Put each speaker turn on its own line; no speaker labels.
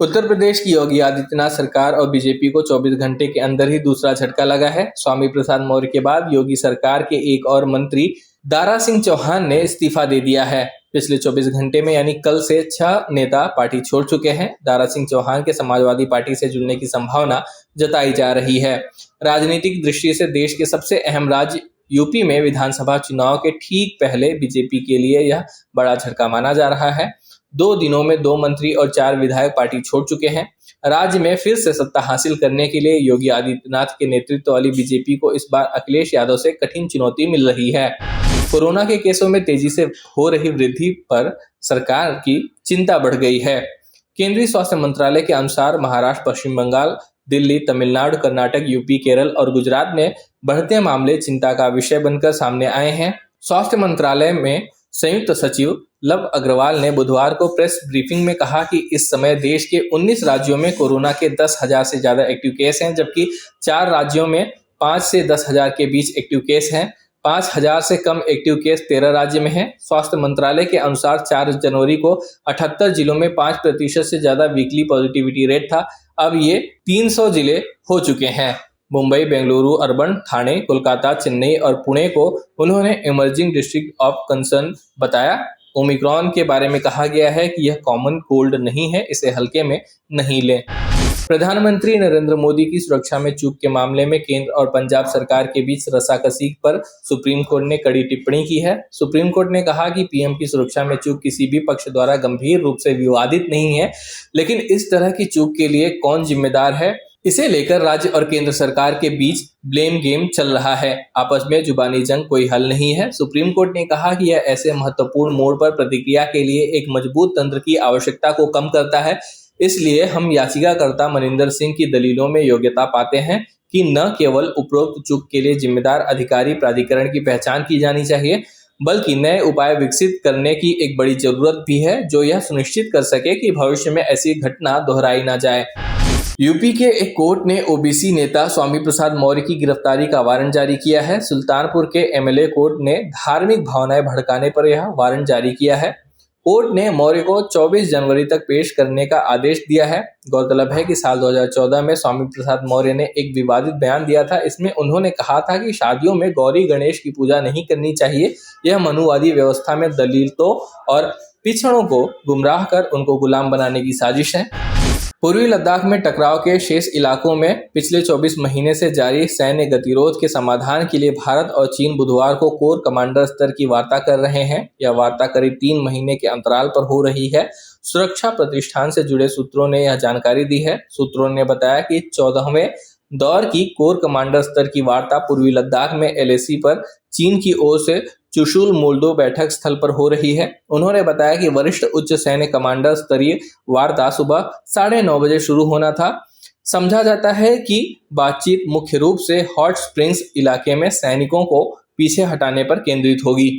उत्तर प्रदेश की योगी आदित्यनाथ सरकार और बीजेपी को 24 घंटे के अंदर ही दूसरा झटका लगा है। स्वामी प्रसाद मौर्य के बाद योगी सरकार के एक और मंत्री दारा सिंह चौहान ने इस्तीफा दे दिया है। पिछले 24 घंटे में यानी कल से 6 नेता पार्टी छोड़ चुके हैं। दारा सिंह चौहान के समाजवादी पार्टी से जुड़ने की संभावना जताई जा रही है। राजनीतिक दृष्टि से देश के सबसे अहम राज्य यूपी में विधानसभा चुनाव के ठीक पहले बीजेपी के लिए यह बड़ा झटका माना जा रहा है। 2 दिनों में 2 मंत्री और 4 विधायक पार्टी छोड़ चुके हैं। राज्य में फिर से सत्ता हासिल करने के लिए योगी आदित्यनाथ के नेतृत्व वाली बीजेपी को इस बार अखिलेश यादव से कठिन चुनौती मिल रही है। कोरोना के केसों में तेजी से हो रही वृद्धि पर सरकार की चिंता बढ़ गई है। केंद्रीय स्वास्थ्य मंत्रालय के अनुसार महाराष्ट्र, पश्चिम बंगाल, दिल्ली, तमिलनाडु, कर्नाटक, यूपी, केरल और गुजरात में बढ़ते मामले चिंता का विषय बनकर सामने आए हैं। स्वास्थ्य मंत्रालय में संयुक्त सचिव लव अग्रवाल ने बुधवार को प्रेस ब्रीफिंग में कहा कि इस समय देश के 19 राज्यों में कोरोना के 10,000 से ज्यादा एक्टिव केस हैं, जबकि 4 राज्यों में 5 से 10,000 के बीच एक्टिव केस हैं। 5,000 से कम एक्टिव केस 13 राज्य में हैं। स्वास्थ्य मंत्रालय के अनुसार 4 जनवरी को 78 जिलों में 5% से ज्यादा वीकली पॉजिटिविटी रेट था। अब ये 300 जिले हो चुके हैं। मुंबई, बेंगलुरु अर्बन, ठाणे, कोलकाता, चेन्नई और पुणे को उन्होंने इमर्जिंग डिस्ट्रिक्ट ऑफ कंसर्न बताया। ओमिक्रॉन के बारे में कहा गया है कि यह कॉमन कोल्ड नहीं है, इसे हल्के में नहीं लें। प्रधानमंत्री नरेंद्र मोदी की सुरक्षा में चूक के मामले में केंद्र और पंजाब सरकार के बीच रस्साकसी पर सुप्रीम कोर्ट ने कड़ी टिप्पणी की है। सुप्रीम कोर्ट ने कहा कि पीएम की सुरक्षा में चूक किसी भी पक्ष द्वारा गंभीर रूप से विवादित नहीं है, लेकिन इस तरह की चूक के लिए कौन जिम्मेदार है, इसे लेकर राज्य और केंद्र सरकार के बीच ब्लेम गेम चल रहा है। आपस में जुबानी जंग कोई हल नहीं है। सुप्रीम कोर्ट ने कहा कि यह ऐसे महत्वपूर्ण मोड़ पर प्रतिक्रिया के लिए एक मजबूत तंत्र की आवश्यकता को कम करता है। इसलिए हम याचिकाकर्ता मनिंदर सिंह की दलीलों में योग्यता पाते हैं कि न केवल उपरोक्त चूक के लिए जिम्मेदार अधिकारी प्राधिकरण की पहचान की जानी चाहिए, बल्कि नए उपाय विकसित करने की एक बड़ी जरूरत भी है, जो यह सुनिश्चित कर सके कि भविष्य में ऐसी घटना दोहराई न जाए। यूपी के एक कोर्ट ने ओबीसी नेता स्वामी प्रसाद मौर्य की गिरफ्तारी का वारंट जारी किया है। सुल्तानपुर के एमएलए कोर्ट ने धार्मिक भावनाएं भड़काने पर यह वारंट जारी किया है। कोर्ट ने मौर्य को 24 जनवरी तक पेश करने का आदेश दिया है। गौरतलब है कि साल 2014 में स्वामी प्रसाद मौर्य ने एक विवादित बयान दिया था। इसमें उन्होंने कहा था कि शादियों में गौरी गणेश की पूजा नहीं करनी चाहिए। यह मनुवादी व्यवस्था में दलितों और पिछड़ों को गुमराह कर उनको गुलाम बनाने की साजिश है। पूर्वी लद्दाख में टकराव के शेष इलाकों में पिछले 24 महीने से जारी सैन्य गतिरोध के समाधान के लिए भारत और चीन बुधवार को कोर कमांडर स्तर की वार्ता कर रहे हैं। यह वार्ता करीब 3 महीने के अंतराल पर हो रही है। सुरक्षा प्रतिष्ठान से जुड़े सूत्रों ने यह जानकारी दी है। सूत्रों ने बताया कि 14वें दौर की कोर कमांडर स्तर की वार्ता पूर्वी लद्दाख में एलएसी पर चीन की ओर से चुशुल मोल्डो बैठक स्थल पर हो रही है। उन्होंने बताया कि वरिष्ठ उच्च सैन्य कमांडर स्तरीय वार्ता सुबह 9:30 बजे शुरू होना था। समझा जाता है कि बातचीत मुख्य रूप से हॉट स्प्रिंग्स इलाके में सैनिकों को पीछे हटाने पर केंद्रित होगी।